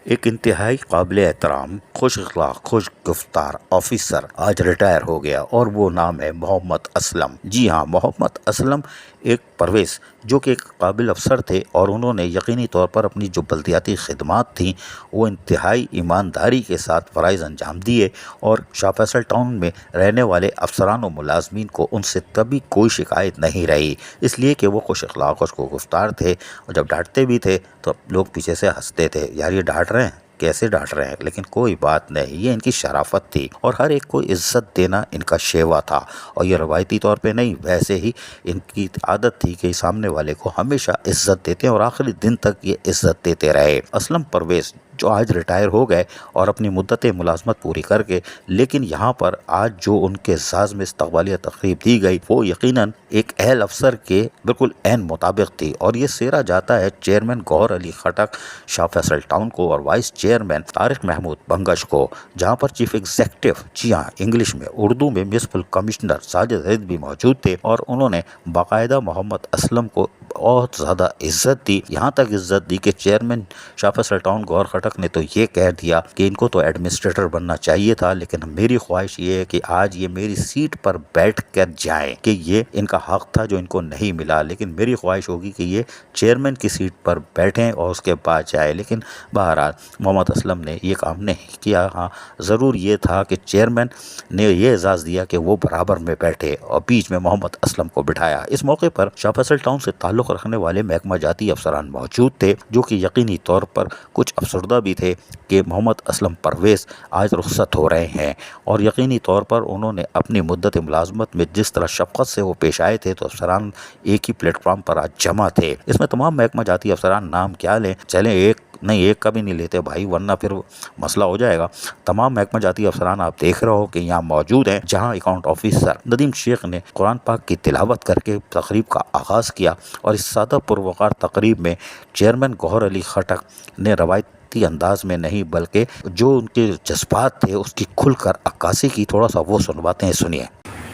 ایک انتہائی قابل احترام خوش اخلاق خوش گفتار آفیسر آج ریٹائر ہو گیا اور وہ نام ہے محمد اسلم۔ جی ہاں، محمد اسلم ایک پرویز جو کہ ایک قابل افسر تھے اور انہوں نے یقینی طور پر اپنی جو بلدیاتی خدمات تھیں وہ انتہائی ایمانداری کے ساتھ فرائض انجام دیے، اور شاہ فیصل ٹاؤن میں رہنے والے افسران و ملازمین کو ان سے کبھی کوئی شکایت نہیں رہی، اس لیے کہ وہ خوش اخلاق خوش گفتار تھے، اور جب ڈانٹتے بھی تھے تو لوگ پیچھے سے ہنستے تھے، یار یہ ڈانٹ رہے ہیں، کیسے ڈانٹ رہے ہیں، لیکن کوئی بات نہیں، یہ ان کی شرافت تھی اور ہر ایک کو عزت دینا ان کا شیوا تھا، اور یہ روایتی طور پہ نہیں، ویسے ہی ان کی عادت تھی کہ سامنے والے کو ہمیشہ عزت دیتے ہیں اور آخری دن تک یہ عزت دیتے رہے۔ اسلم پرویز جو آج ریٹائر ہو گئے اور اپنی مدت ملازمت پوری کر کے، لیکن یہاں پر آج جو ان کے اعزاز میں استقبالیہ تقریب دی گئی وہ یقیناً ایک اہل افسر کے بالکل عین مطابق تھی، اور یہ سیرا جاتا ہے چیئرمین گوہر علی خٹک شاہ فیصل ٹاؤن کو اور وائس چیئرمین طارق محمود بنگش کو، جہاں پر چیف ایگزیکٹو، جی ہاں انگلش میں، اردو میں میونسپل کمشنر ساجد زید بھی موجود تھے، اور انہوں نے باقاعدہ محمد اسلم کو بہت زیادہ عزت دی، یہاں تک عزت دی کہ چیئرمین شاہ فیصل ٹاؤن گوہر خٹک نے تو یہ کہہ دیا کہ ان کو تو ایڈمنسٹریٹر بننا چاہیے تھا، لیکن میری خواہش یہ ہے کہ آج یہ میری سیٹ پر بیٹھ کر جائیں، کہ یہ ان کا حق تھا جو ان کو نہیں ملا، لیکن میری خواہش ہوگی کہ یہ چیئرمین کی سیٹ پر بیٹھیں اور اس کے بعد جائے، لیکن بہرحال محمد اسلم نے یہ کام نہیں کیا۔ ہاں ضرور یہ تھا کہ چیئرمین نے یہ اعزاز دیا کہ وہ برابر میں بیٹھے اور بیچ میں محمد اسلم کو بٹھایا۔ اس موقع پر شاہ فیصل ٹاؤن سے تعلق رکھنے والے محکمہ جاتی افسران موجود تھے، جو کہ یقینی طور پر کچھ افسردہ بھی تھے کہ محمد اسلم پرویز آج رخصت ہو رہے ہیں، اور یقینی طور پر انہوں نے اپنی مدت ملازمت میں جس طرح شفقت سے وہ پیش آئے تھے تو افسران ایک ہی پلیٹ فارم پر آج جمع تھے۔ اس میں تمام محکمہ جاتی افسران نام کیا لیں، چلیں ایک کا بھی نہیں لیتے بھائی، ورنہ پھر مسئلہ ہو جائے گا۔ تمام محکمہ جاتی افسران آپ دیکھ رہے ہو کہ یہاں موجود ہیں، جہاں اکاؤنٹ آفیسر ندیم شیخ نے قرآن پاک کی تلاوت کر کے تقریب کا آغاز کیا، اور اس سادہ پروقار تقریب میں چیئرمین گوہر علی خٹک نے روایتی انداز میں نہیں بلکہ جو ان کے جذبات تھے اس کی کھل کر عکاسی کی، تھوڑا سا وہ سنواتے ہیں، سنیے۔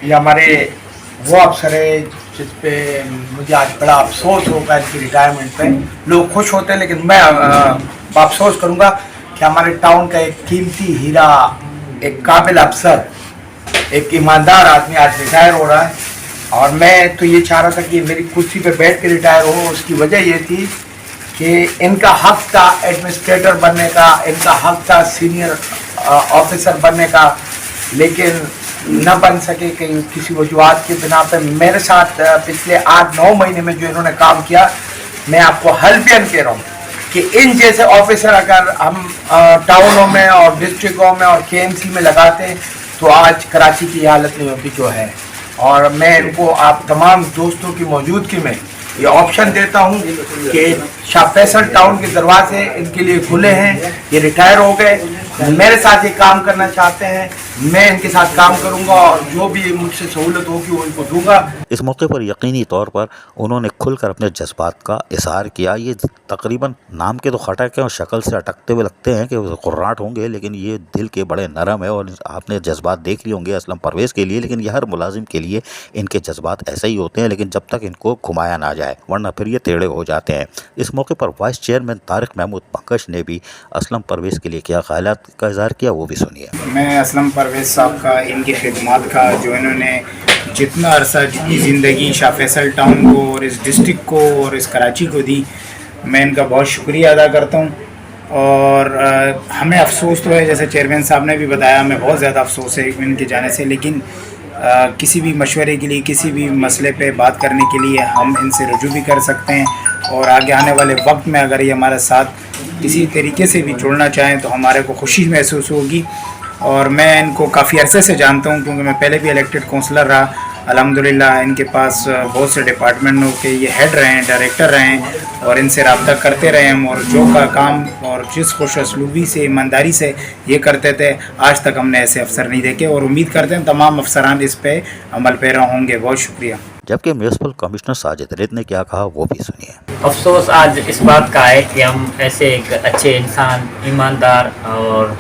یہ ہمارے وہ افسر ہے جس پہ مجھے آج بڑا افسوس ہوگا اس کی ریٹائرمنٹ پہ، لوگ خوش ہوتے ہیں لیکن میں افسوس کروں گا کہ ہمارے ٹاؤن کا ایک قیمتی ہیرا، ایک قابل افسر، ایک ایماندار آدمی آج ریٹائر ہو رہا ہے، اور میں تو یہ چاہ رہا تھا کہ میری کرسی پہ بیٹھ کے ریٹائر ہو۔ اس کی وجہ یہ تھی کہ ان کا حق تھا ایڈمنسٹریٹر بننے کا، ان کا حق تھا سینئر آفیسر بننے کا، لیکن نہ بن سکے کہ کسی وجوہات کی بنا پہ۔ میرے ساتھ پچھلے 8-9 مہینے میں جو انہوں نے کام کیا، میں آپ کو حلفین کہہ رہا ہوں کہ ان جیسے آفیسر اگر ہم ٹاؤنوں میں اور ڈسٹرکوں میں اور KMC میں لگاتے تو آج کراچی کی حالت نہیں ہوتی جو ہے۔ اور میں ان کو آپ تمام دوستوں کی موجودگی میں یہ آپشن دیتا ہوں کہ شاہ فیصل ٹاؤن کے دروازے ان کے لیے کھلے ہیں، یہ ریٹائر ہو گئے، میرے ساتھ یہ کام کرنا چاہتے ہیں، میں ان کے ساتھ کام کروں گا اور جو بھی مجھ سے سہولت ہوگی وہ ان کو دوں گا۔ اس موقع پر یقینی طور پر انہوں نے کھل کر اپنے جذبات کا اظہار کیا۔ یہ تقریباً نام کے تو خٹک ہیں اور شکل سے اٹکتے ہوئے لگتے ہیں کہ قراٹ ہوں گے، لیکن یہ دل کے بڑے نرم ہے، اور آپ نے جذبات دیکھ لیے ہوں گے اسلم پرویز کے لیے، لیکن یہ ہر ملازم کے لیے ان کے جذبات ایسے ہی ہوتے ہیں، لیکن جب تک ان کو گھمایا نہ جائے ورنہ پھر یہ ٹیڑھے ہو جاتے ہیں۔ اس موقع پر وائس چیئرمین طارق محمود بنگش نے بھی اسلم پرویز کے لیے کیا خیالات کا اظہار کیا، وہ بھی سنیے۔ میں اسلم پرویز صاحب کا، ان کی خدمات کا، جو انہوں نے جتنا عرصہ جتنی زندگی شاہ فیصل ٹاؤن کو اور اس ڈسٹرکٹ کو اور اس کراچی کو دی، میں ان کا بہت شکریہ ادا کرتا ہوں۔ اور ہمیں افسوس تو ہے، جیسے چیئرمین صاحب نے بھی بتایا، ہمیں بہت زیادہ افسوس ہے ان کے جانے سے، لیکن کسی بھی مشورے کے لیے، کسی بھی مسئلے پہ بات کرنے کے لیے ہم ان سے رجوع بھی کر سکتے ہیں، اور آگے آنے والے وقت میں اگر یہ ہمارے ساتھ کسی طریقے سے بھی جڑنا چاہیں تو ہمارے کو خوشی محسوس ہوگی۔ اور میں ان کو کافی عرصے سے جانتا ہوں، کیونکہ میں پہلے بھی الیکٹڈ کونسلر رہا۔ الحمدللہ ان کے پاس بہت سے ڈپارٹمنٹوں کے یہ ہیڈ رہے ہیں، ڈائریکٹر رہے ہیں، اور ان سے رابطہ کرتے رہے ہم، اور جو کا کام اور جس خوش اسلوبی سے، ایمانداری سے یہ کرتے تھے، آج تک ہم نے ایسے افسر نہیں دیکھے، اور امید کرتے ہیں تمام افسران اس پہ عمل پیرا ہوں گے۔ بہت شکریہ۔ جبکہ میونسپل کمشنر ساجد زید نے کیا کہا، وہ بھی سنیے۔ افسوس آج اس بات کا ہے کہ ہم ایسے ایک اچھے انسان، ایماندار اور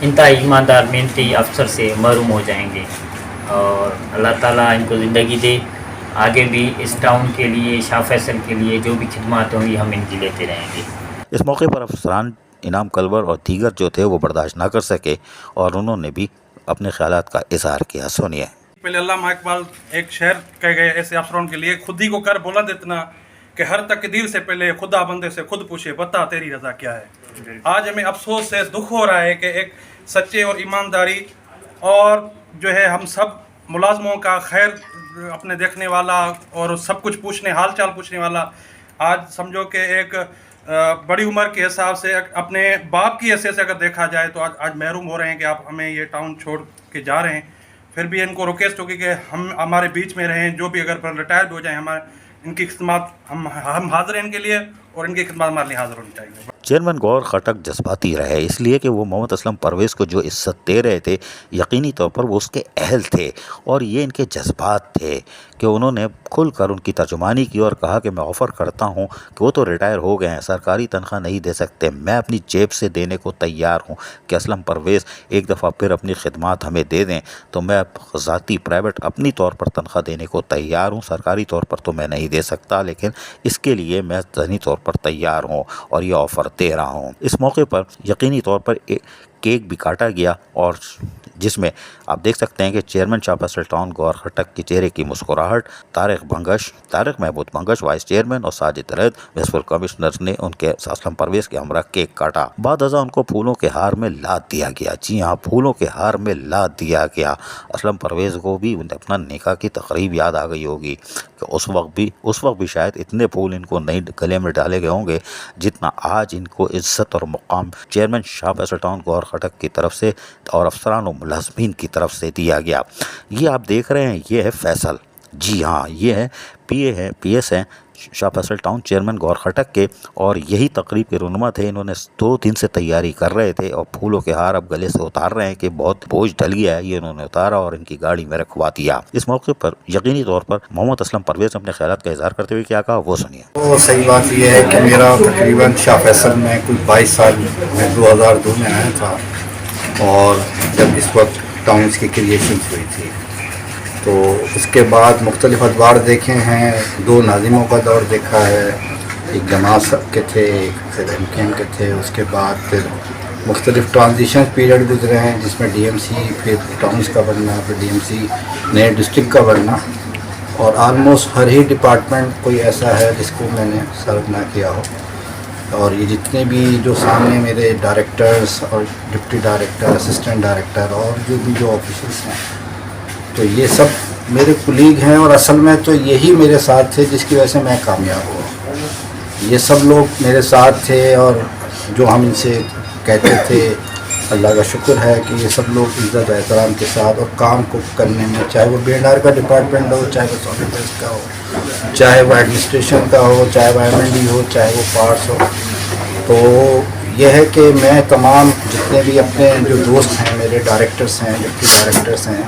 انتہائی ایماندار محنتی افسر سے محروم ہو جائیں گے، اور اللہ تعالیٰ ان کو زندگی دے، آگے بھی اس ٹاؤن کے لیے، شاہ فیصل کے لیے جو بھی خدمات ہوں گی ہم ان کی لیتے رہیں گے۔ اس موقع پر افسران انعام کلور اور دیگر جو تھے وہ برداشت نہ کر سکے اور انہوں نے بھی اپنے خیالات کا اظہار کیا. سنیے. پہلے علامہ اقبال ایک شعر کہہ گئے ایسے افسروں کے لیے، خود ہی کو کر بلند اتنا کہ ہر تقدیر سے پہلے خدا بندے سے خود پوچھے بتا تیری رضا کیا ہے. آج ہمیں افسوس سے دکھ ہو رہا ہے کہ ایک سچے اور ایمانداری اور جو ہے ہم سب ملازموں کا خیر اپنے دیکھنے والا اور سب کچھ پوچھنے حال چال پوچھنے والا، آج سمجھو کہ ایک بڑی عمر کے حساب سے اپنے باپ کی حیثیت سے اگر دیکھا جائے تو آج محروم ہو رہے ہیں کہ آپ ہمیں یہ ٹاؤن چھوڑ کے جا رہے ہیں. پھر بھی ان کو ریکویسٹ ہوگی کہ ہمارے بیچ میں رہیں، جو بھی اگر ریٹائرڈ ہو جائیں ہمارے ان کی خدمات ہم حاضر ہیں ان کے لیے اور ان کی خدمات ہمارے لیے حاضر ہونی چاہیے. چیئرمین گور خٹک جذباتی رہے اس لیے کہ وہ محمد اسلم پرویز کو جو عزت دے رہے تھے یقینی طور پر وہ اس کے اہل تھے اور یہ ان کے جذبات تھے کہ انہوں نے کھل کر ان کی ترجمانی کی اور کہا کہ میں آفر کرتا ہوں کہ وہ تو ریٹائر ہو گئے ہیں، سرکاری تنخواہ نہیں دے سکتے، میں اپنی جیب سے دینے کو تیار ہوں کہ اسلم پرویز ایک دفعہ پھر اپنی خدمات ہمیں دے دیں تو میں ذاتی پرائیویٹ اپنی طور پر تنخواہ دینے کو تیار ہوں، سرکاری طور پر تو میں نہیں دے سکتا لیکن اس کے لیے میں ذہنی طور پر تیار ہوں اور یہ آفر دے رہا ہوں. اس موقع پر یقینی طور پر کیک بھی کاٹا گیا اور جس میں آپ دیکھ سکتے ہیں کہ چیئرمین شاہ فیصل ٹاؤن گور خٹک کے چہرے کی مسکراہٹ، طارق محمود بھنگش وائس چیئرمین اور ساجد رید میونسپل کمشنر نے ان کے اسلم پرویز کے ہمراہ کیک کاٹا. بعد ازاں ان کو پھولوں کے ہار میں لاد دیا گیا. جی ہاں، پھولوں کے ہار میں لاد دیا گیا. اسلم پرویز کو بھی اپنا نکاح کی تقریب یاد آ گئی ہوگی کہ اس وقت بھی شاید اتنے پھول ان کو نہیں گلے میں ڈالے گئے ہوں گے جتنا آج ان کو عزت اور مقام چیئرمین شاہ فیصل ٹاؤن گور خٹک کی طرف سے اور افسران و ملازمین کی طرف سے دیا گیا. یہ آپ دیکھ رہے ہیں یہ ہے فیصل. جی ہاں، یہ ہے پی ایس ہیں شاہ فیصل ٹاؤن چیئرمین گور خٹک کے اور یہی تقریب کے رونما تھے. انہوں نے 2 دن سے تیاری کر رہے تھے اور پھولوں کے ہار اب گلے سے اتار رہے ہیں کہ بہت بوجھ ڈل گیا ہے. یہ انہوں نے اتارا اور ان کی گاڑی میں رکھوا دیا. اس موقع پر یقینی طور پر محمد اسلم پرویز اپنے خیالات کا اظہار کرتے ہوئے کیا کہا وہ سنیے. تو صحیح بات یہ ہے کہ میرا تقریباً شاہ فیصل میں کوئی 22 سال میں 2002 میں آیا تھا اور جب اس وقت ٹاؤنس کی کریشن ہوئی تھی تو اس کے بعد مختلف ادوار دیکھے ہیں. 2 ناظموں کا دور دیکھا ہے، ایک جماعت کے تھے، ایک پھر MKM کے تھے. اس کے بعد پھر مختلف ٹرانزیشن پیریڈ گزرے ہیں جس میں DMC پھر ٹاؤنس کا بننا، پھر DMC نئے ڈسٹرکٹ کا بننا اور آلموسٹ ہر ہی ڈپارٹمنٹ کوئی ایسا ہے جس کو میں نے سرو نہ کیا ہو. اور یہ جتنے بھی جو سامنے میرے ڈائریکٹرز اور ڈپٹی ڈائریکٹر، اسسٹنٹ ڈائریکٹر اور جو آفیسرس ہیں تو یہ سب میرے کولیگ ہیں اور اصل میں تو یہی میرے ساتھ تھے جس کی وجہ سے میں کامیاب ہوا. یہ سب لوگ میرے ساتھ تھے اور جو ہم ان سے کہتے تھے اللہ کا شکر ہے کہ یہ سب لوگ عزت احترام کے ساتھ اور کام کو کرنے میں، چاہے وہ BNR کا ڈپارٹمنٹ ہو، چاہے وہ سالڈ ویسٹ کا ہو، چاہے وہ ایڈمنسٹریشن کا ہو، چاہے وہ MND ہو، چاہے وہ پارٹس ہو. تو یہ ہے کہ میں تمام جتنے بھی اپنے جو دوست ہیں، میرے ڈائریکٹرس ہیں، ڈپٹی ڈائریکٹرس ہیں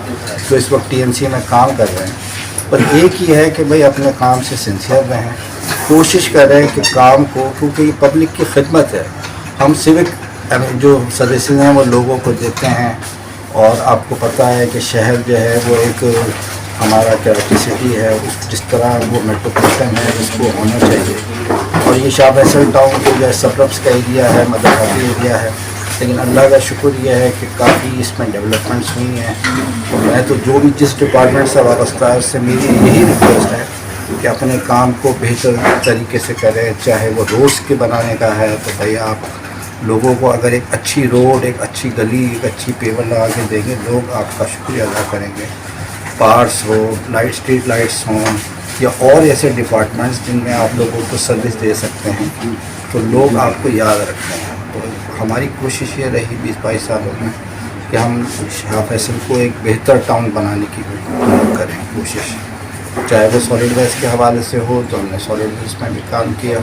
جو اس وقت TNC میں کام کر رہے ہیں، پر ایک ہی ہے کہ بھائی اپنے کام سے سنسیئر رہیں، کوشش کریں کہ کام کو، کیونکہ یہ پبلک کی خدمت ہے. ہم سوک جو سروسز ہیں وہ لوگوں کو دیتے ہیں اور آپ کو پتہ ہے کہ شہر جو ہے وہ ایک ہمارا کیپٹل سٹی ہے، جس طرح وہ میٹروپولیٹن ہے جس کو ہونا چاہیے. اور یہ شاہ فیصل ٹاؤن کو جو ہے سبربس کا ایریا ہے، مدرساتی ایریا ہے، لیکن اللہ کا شکر یہ ہے کہ کافی اس میں ڈیولپمنٹس ہوئی ہیں. میں تو جو بھی جس ڈپارٹمنٹ سے وابستہ ہے اس سے میری یہی ریکویسٹ ہے کہ اپنے کام کو بہتر طریقے سے کریں. چاہے وہ روڈس کے بنانے کا ہے تو بھائی آپ لوگوں کو اگر ایک اچھی روڈ، ایک اچھی گلی، ایک اچھی پیور لگا کے دیں گے، لوگ آپ کا شکریہ ادا کریں گے. پارکس ہو، اسٹریٹ لائٹس ہوں یا اور ایسے ڈپارٹمنٹس جن میں آپ لوگوں کو سروس دے سکتے ہیں تو لوگ آپ کو یاد رکھتے ہیں. تو ہماری کوشش یہ رہی 20-22 سالوں میں کہ ہم شاہ فیصل کو ایک بہتر ٹاؤن بنانے کی کریں کوشش. چاہے وہ سالڈ ویسٹ کے حوالے سے ہو تو ہم نے سالڈ ویسٹ میں بھی کام کیا،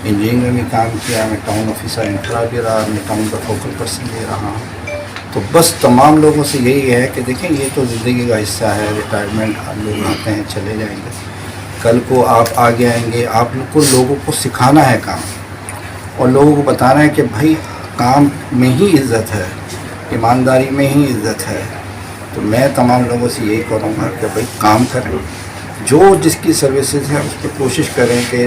انجینئرنگ میں بھی کام کیا، میں ٹاؤن آفیسر انفرا بھی رہا، میں ٹاؤن کا فوکل پرسن بھی رہا ہوں. تو بس تمام لوگوں سے یہی ہے کہ دیکھیں یہ تو زندگی کا حصہ ہے، ریٹائرمنٹ لوگ آتے ہیں چلے جائیں گے، کل کو آپ آگے آئیں گے. آپ کو لوگوں کو سکھانا ہے کام اور لوگوں کو بتانا ہے کہ بھائی کام میں ہی عزت ہے، ایمانداری میں ہی عزت ہے. تو میں تمام لوگوں سے یہی کروں گا کہ بھائی کام کریں، جو جس کی سروسز ہیں اس پہ کوشش کریں کہ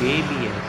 KBS